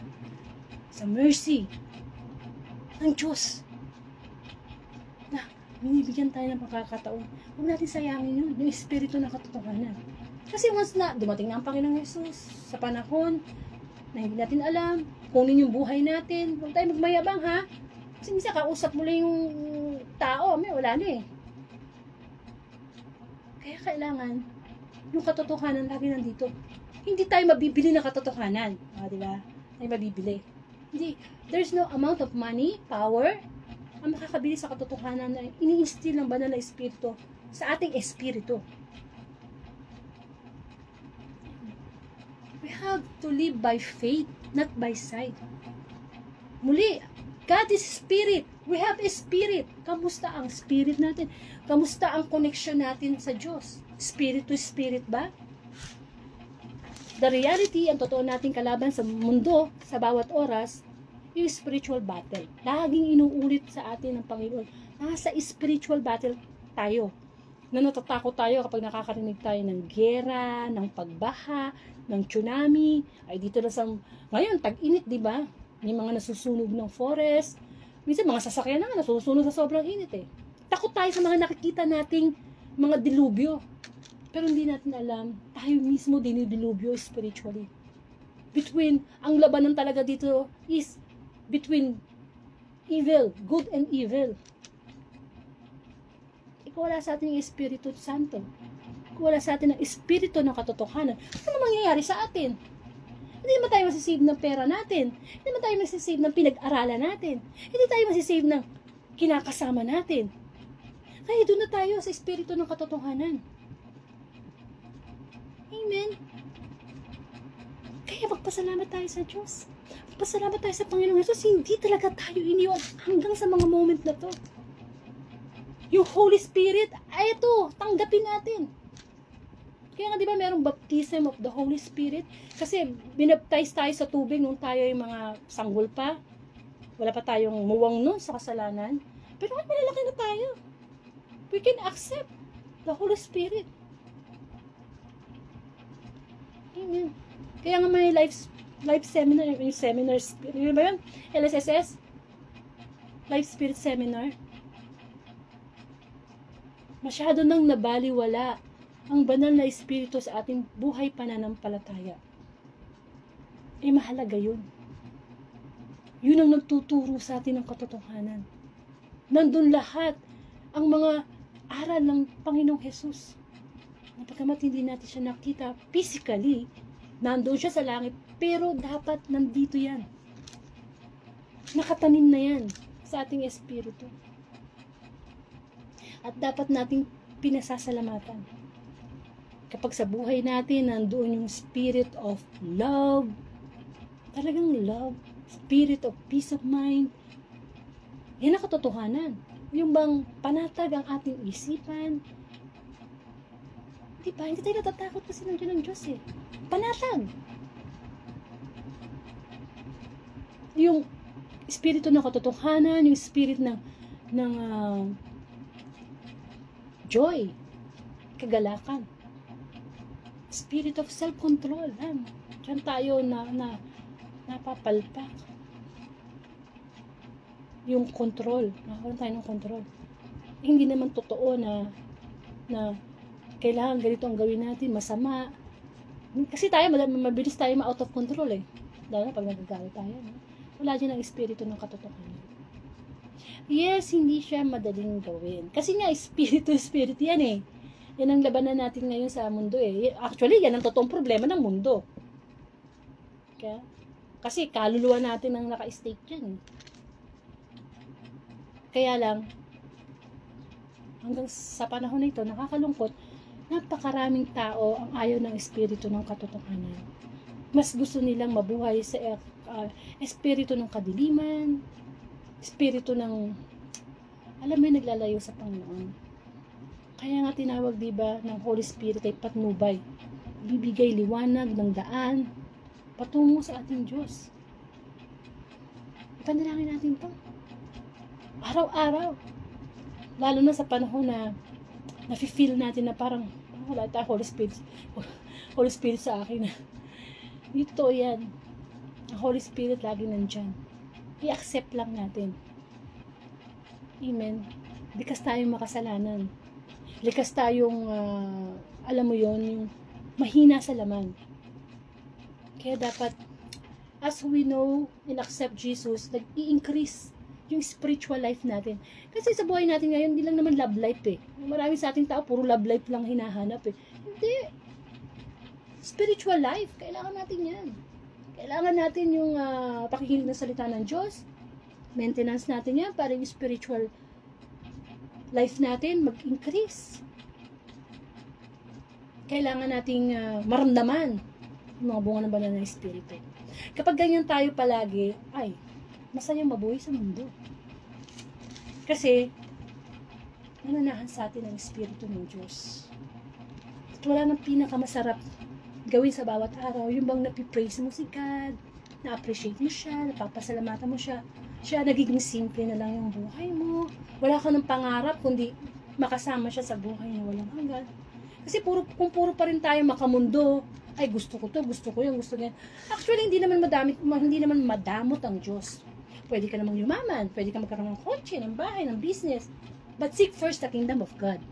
sa mercy ng Diyos. Na binibigyan tayo ng pagkakataon. Huwag natin sayangin yun, yung espiritu ng katotohanan. Kasi once na dumating na ang Panginoong Hesus sa panahon na hindi natin alam, kunin yung buhay natin, huwag tayo magmayabang ha. Kasi minsan kausap mo lang yung tao, wala na eh. Kaya kailangan, yung katotohanan lagi nandito. Hindi tayo mabibili ng katotohanan. Diba? Tayo mabibili. Hindi. There's no amount of money, power, ang makakabili sa katotohanan na ini-instill ng banal na espiritu sa ating espiritu. We have to live by faith, not by sight. Muli, God is spirit. We have a spirit. Kamusta ang spirit natin? Kamusta ang connection natin sa Diyos? Spirit to spirit ba? The reality, ang totoo nating kalaban sa mundo, sa bawat oras, yung spiritual battle. Laging inuulit sa atin ng Panginoon. Nasa spiritual battle tayo. Na natatakot tayo kapag nakakarinig tayo ng gera, ng pagbaha, ng tsunami. Ay dito na sa, ngayon, tag-init, di ba? May mga nasusunog ng forest. Minsan mga sasakyan na nasusunog sa sobrang init eh. Takot tayo sa mga nakikita nating mga dilubyo. Pero hindi natin alam, tayo mismo dinidilubyo spiritually. Ang labanan talaga dito is between evil, good and evil. Kung wala sa atin yung Espiritu Santo, kung wala sa atin ang Espiritu ng katotohanan, ano mangyayari sa atin? Hindi naman tayo masisave ng pera natin. Hindi naman tayo masisave ng pinag-aralan natin. Hindi tayo masisave ng kinakasama natin. Kaya doon na tayo sa espiritu ng katotohanan. Amen. Kaya magpasalamat tayo sa Diyos. Magpasalamat tayo sa Panginoong Hesus. Hindi talaga tayo iniwan hanggang sa mga moment na to. Yung Holy Spirit, ay ito, tanggapin natin. Kaya nga, di ba, merong baptism of the Holy Spirit? Kasi, binaptize tayo sa tubig nung tayo yung mga sanggol pa. wala pa tayong muwang nun sa kasalanan. Pero kahit malalaki na tayo, we can accept the Holy Spirit. Amen. Kaya nga may life seminar, yung seminars, yun ba yun? LSSS? Life Spirit Seminar. Masyado nang nabaliwala ang banal na espiritu sa ating buhay pananampalataya. Mahalaga yun. Yun ang nagtuturo sa atin ng katotohanan. Nandun lahat ang mga aral ng Panginoong Jesus. Napagamat hindi natin siya nakita physically, nandun siya sa langit, pero dapat nandito yan. Nakatanim na yan sa ating espiritu. At dapat nating pinasasalamatan. Kapag sa buhay natin, nandoon yung spirit of love, talagang love, spirit of peace of mind, yan ang katotohanan. Yung bang panatag ang ating isipan, di ba? Hindi tayo natatakot kasi nandiyan ng Diyos eh. Panatag. Yung espiritu ng katotohanan, yung spirit ng joy, kagalakan. Spirit of self-control. Diyan tayo napapalpak. Yung control. Nakaroon tayo ng control. Hindi naman totoo na kailangan ganito ang gawin natin, masama. Kasi tayo, mabilis tayo ma-out of control eh. Lalo na pag nagagalit tayo. No? Wala dyan ang espiritu ng katotohanan. Yes, hindi siya madaling gawin. Kasi nga, espiritu yan eh. Yan ang labanan natin ngayon sa mundo eh. Actually, yan ang totoong problema ng mundo. Okay? Kasi kaluluwa natin ang naka-stake dyan. Kaya lang, hanggang sa panahon na ito, nakakalungkot, napakaraming tao ang ayaw ng espiritu ng katotohanan. Mas gusto nilang mabuhay sa espiritu ng kadiliman, espiritu ng, alam mo, naglalayo sa Panginoon. Kaya nga tinawag, diba, ng Holy Spirit ay patnubay. Bibigay liwanag ng daan patungo sa ating Diyos. Ipanalangin natin to. Araw-araw. Lalo na sa panahon na nafe-feel natin na parang wala tayo Holy Spirit sa akin. Ito yan. Ang Holy Spirit lagi nandyan. I-accept lang natin. Amen. Likas tayong makasalanan. Likas tayong, alam mo yon, yung mahina sa laman. Kaya dapat, as we know and accept Jesus, nag-i-increase yung spiritual life natin. Kasi sa buhay natin ngayon, hindi lang naman love life eh. Marami sa ating tao, puro love life lang hinahanap eh. Hindi. Spiritual life, kailangan natin yan. Kailangan natin yung pakikinig ng salita ng Diyos. Maintenance natin yan para yung spiritual life natin mag-increase. Kailangan nating maramdaman yung mga bunga ng banal na espiritu. Kapag ganyan tayo palagi, ay, masayang mabuhay sa mundo. Kasi, nananahan sa atin ang espiritu ng Diyos. At wala nang pinakamasarap gawin sa bawat araw, yung bang napipraise mo si God, na-appreciate mo siya, napapasalamatan mo siya, nagiging simple na lang yung buhay mo. Wala ka ng pangarap, kundi makasama siya sa buhay na walang hanggan. Kasi kung puro pa rin tayo makamundo, ay gusto ko to, gusto ko yan, gusto ko yan. Actually, hindi naman madamot ang Diyos. Pwede ka namang yumaman, pwede ka magkaroon ng kotse, ng bahay, ng business. But seek first the kingdom of God.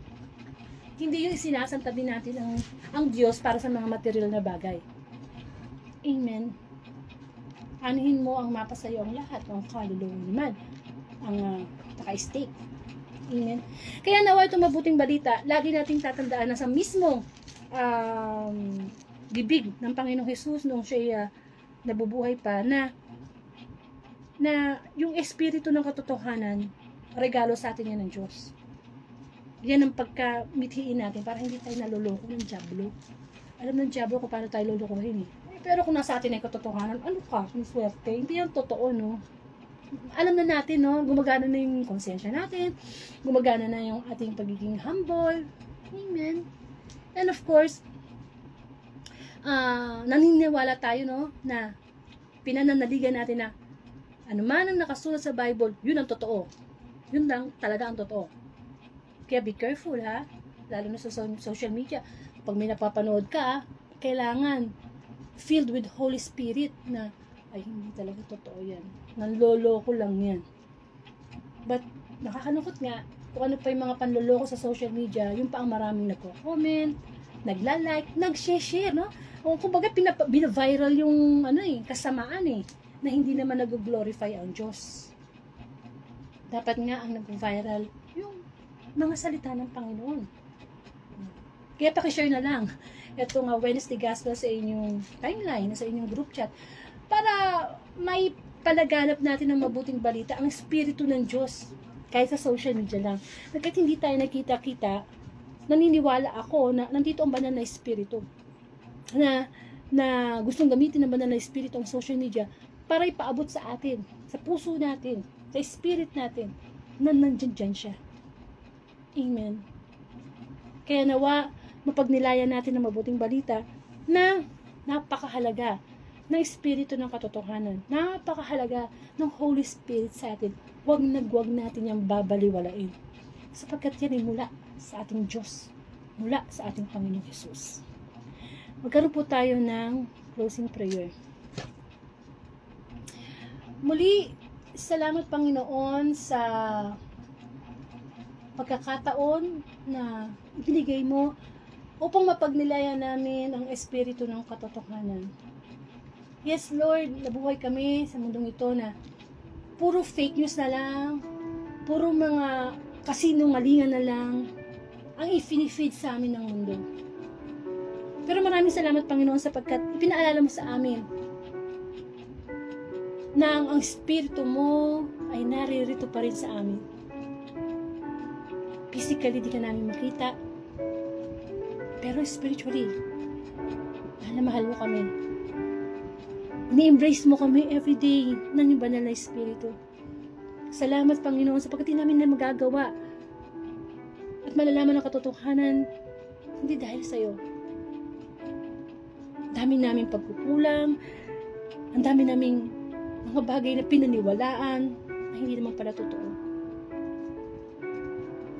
Hindi yung sinasantabi natin ang Diyos para sa mga material na bagay. Amen. Anuhin mo ang mapasayo ang lahat, ang kaluluwa naman, ang naka-stake. Amen. Kaya nawa itong mabuting balita, lagi nating tatandaan na sa mismong bibig ng Panginoong Jesus noong siya nabubuhay pa, na yung espiritu ng katotohanan, regalo sa atin yan ng Diyos. Yan ang pagkamithiin natin para hindi tayo naluloko ng dyablo. Alam ng dyablo kung paano tayo lulukuhin eh. Pero kung nasa atin ay katotohanan, ano ka, kung swerte, hindi yan totoo, no? Alam na natin, no? Gumagana na yung konsensya natin, gumagana na yung ating pagiging humble. Amen. And of course, naniniwala tayo, no? Na pinananaligan natin na Ano man ang nakasulat sa Bible, yun ang totoo. Yun lang talaga ang totoo. Kaya be careful ha, lalo na sa social media. Pag may napapanood ka, kailangan filled with Holy Spirit na, ay hindi talaga totoo yan. Nanloloko lang yan. But nakakalungkot nga, kung ano pa yung mga panloloko sa social media, yung pa ang maraming nagko-comment, nagla-like, nag-share, no? O kumbaga bina-viral yung kasamaan na hindi naman nag-glorify ang Diyos. Dapat nga ang nag-viral yung mga salita ng Panginoon. Kaya pakishare na lang itong Wednesday Gospel sa inyong timeline, sa inyong group chat, para may palaganap natin ng mabuting balita, ang Espiritu ng Diyos, kahit sa social media lang. Kahit hindi tayo nakita-kita, naniniwala ako na nandito ang banal na Espiritu, na gustong gamitin ng banal na Espiritu ang social media para ipaabot sa atin, sa puso natin, sa spirit natin, na nandyan siya. Amen. Kaya nawa, mapagnilayan natin ng mabuting balita na napakahalaga ng Espiritu ng katotohanan. Napakahalaga ng Holy Spirit sa atin. Huwag natin yung babaliwalain. Sapagkat yan ay mula sa ating Diyos. Mula sa ating Panginoong Jesus. Magkaroon po tayo ng closing prayer. Muli, salamat Panginoon sa pagkakataon na ibinigay mo upang mapagnilayan namin ang Espiritu ng katotohanan. Yes, Lord, nabuhay kami sa mundong ito na puro fake news na lang, puro mga kasinungalingan na lang ang i-feed sa amin ng mundo. Pero maraming salamat, Panginoon, sapagkat ipinaalala mo sa amin na ang Espiritu mo ay naririto pa rin sa amin. Physically, di ka namin makita, pero spiritually, mahal na mahal mo kami. Ni-embrace mo kami everyday ng yung banal na Espiritu. Salamat, Panginoon, sapagkat di namin na magagawa at malalaman ang katotohanan hindi dahil sa iyo. Dami naming pagkukulang, ang dami naming mga bagay na pinaniwalaan na hindi naman pala totoo.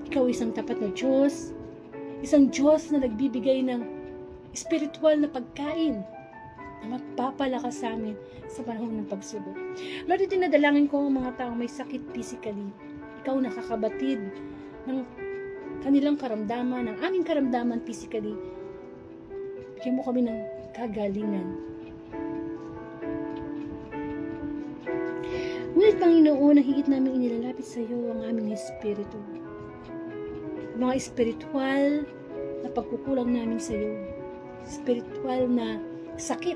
Ikaw isang tapat na Diyos, isang Diyos na nagbibigay ng spiritual na pagkain na magpapalakas sa amin sa panahon ng pagsubok. Lord, dinadalangin ko ang mga taong may sakit physically. Ikaw nakakabatid ng kanilang karamdaman, ng aming karamdaman physically. Bigyan mo kami ng kagalingan. Ngunit Panginoon, higit namin inilalapit sa iyo ang aming espiritu. Mga espiritual na pagkukulang namin sa iyo. Espiritual na sakit.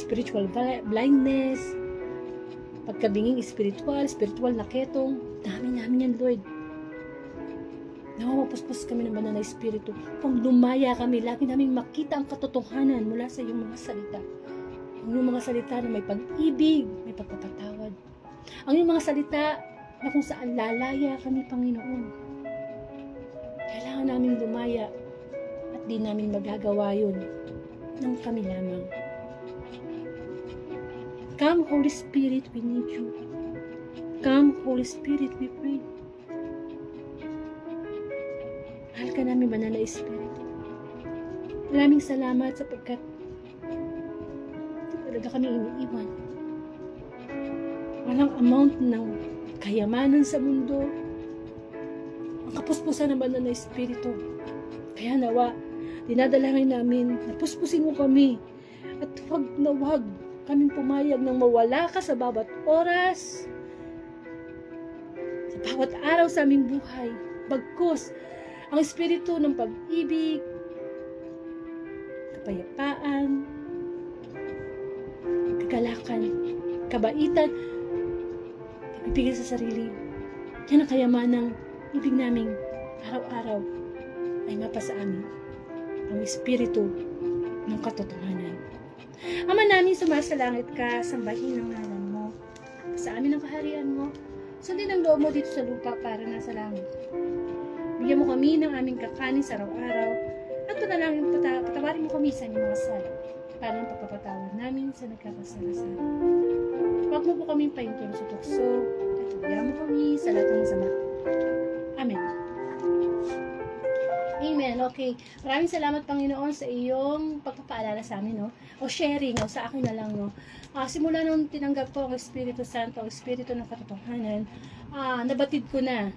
Spiritual blindness. Pagkabinging spiritual na ketong. Dami namin yan, Lord. Nawawapuspos kami ng banal na espiritu. Kung lumaya kami, lagi namin makita ang katotohanan mula sa iyong mga salita. Ang iyong mga salita na may pag-ibig, may pagpapatawad. Ang iyong mga salita na kung saan lalaya kami, Panginoon. Kailangan namin lumaya at di namin magagawa yun ng kami lamang. Come, Holy Spirit, we need you. Come, Holy Spirit, we pray. Mahal ka namin, banal na Espiritu. Maraming salamat sapagkat talaga kami iniiwan. Walang amount ng kayamanan sa mundo, ang kapuspusan ng banal na Espiritu. Kaya nawa, dinadalangin namin na puspusin mo kami at huwag na huwag kaming pumayag nang mawala ka sa bawat oras, sa bawat araw sa aming buhay. Bagkus, ang Espiritu ng pag-ibig, kapayapaan, kagalakan, kabaitan, pagpipigil sa sarili. Yan ang kayamanang ibig naming araw-araw ay mapasa amin ang Espiritu ng katotohanan. Ama namin, sumasalangit ka, sambahin ang ngalan mo. Sa amin ang kaharian mo, sundin ang loob mo dito sa lupa para nasa langit. Bigyan mo kami ng aming kakanin sa araw-araw at patawarin mo kami sa aming mga sala para ng pagpapatawad namin sa nagkakasala sa amin. Huwag mo po kaming pahintulot sa tukso at huwag mo kami sa lahat ng masama. Amen. Amen. Okay. Maraming salamat, Panginoon, sa iyong pagpapaalala sa amin, no? O sharing, no? Sa akin na lang, no? Simula nung tinanggap ko ang Espiritu Santo, ang Espiritu ng katotohanan, nabatid ko na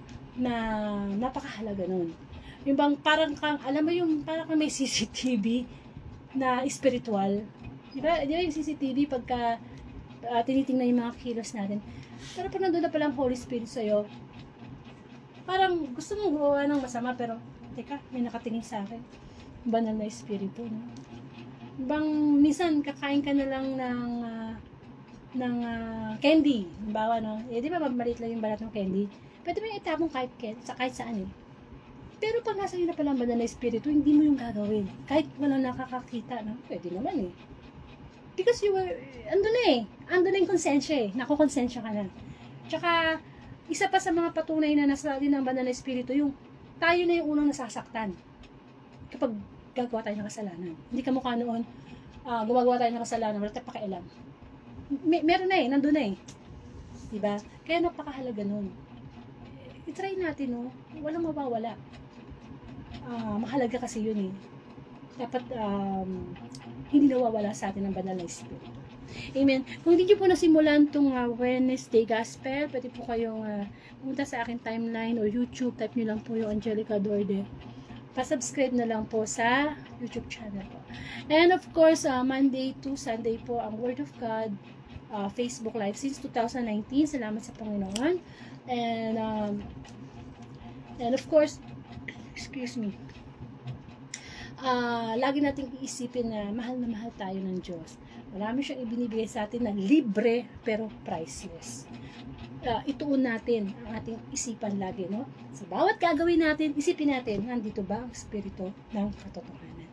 napakahalaga nun. Yung bang parang kang, alam mo yung parang kang may CCTV na spiritual. Di ba yung CCTV pagka tinitingnan yung mga kilos natin. Pero pag nandun na palang Holy Spirit sa'yo, parang gusto mong gawa ng masama, pero teka, may nakatingin sa akin. Banal na espiritu, no? Bang minsan kakain ka na lang ng candy, halimbawa, no? Di ba maliit lang yung balat ng candy? Pwede mo yung itapong kahit saan, eh. Pero pag nasa iyo na pala ang banal na espiritu, hindi mo yung gagawin. Kahit walang nakakakita, no? Pwede naman, eh. Because andun na yung konsensya, eh. Nakukonsensya ka na. Tsaka, isa pa sa mga patunay na nasa din ng banal na espiritu, yung tayo na yung unang nasasaktan kapag gagawa tayo ng kasalanan. Hindi ka mukha noon, gumagawa tayo ng kasalanan, wala tayong pakialam. Meron na, nandun na, diba? Kaya napakahalaga nun. I-try natin, no? Walang mawawala. Mahalaga kasi yun, eh. Dapat hindi nawawala sa atin ang banal na espiritu. Amen. Kung hindi nyo po nasimulan itong Wednesday Gospel, pwede po kayong pumunta sa aking timeline o YouTube. Type nyo lang po yung Angelica Dorde. Pa-subscribe na lang po sa YouTube channel po. And of course, Monday to Sunday po ang Word of God Facebook Live since 2019. Salamat sa Panginoon. And of course, excuse me, lagi nating iisipin na mahal tayo ng Diyos. Marami siyang ibinibigay sa atin na libre pero priceless. Ituon natin ang ating isipan lagi, no? Sa bawat gagawin natin, isipin natin, nandito ba ang espiritu ng katotohanan?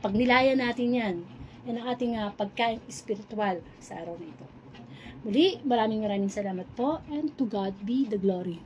Pag nilaya natin yan ang ating pagkain espiritual sa araw na ito. Muli, maraming salamat po, and to God be the glory.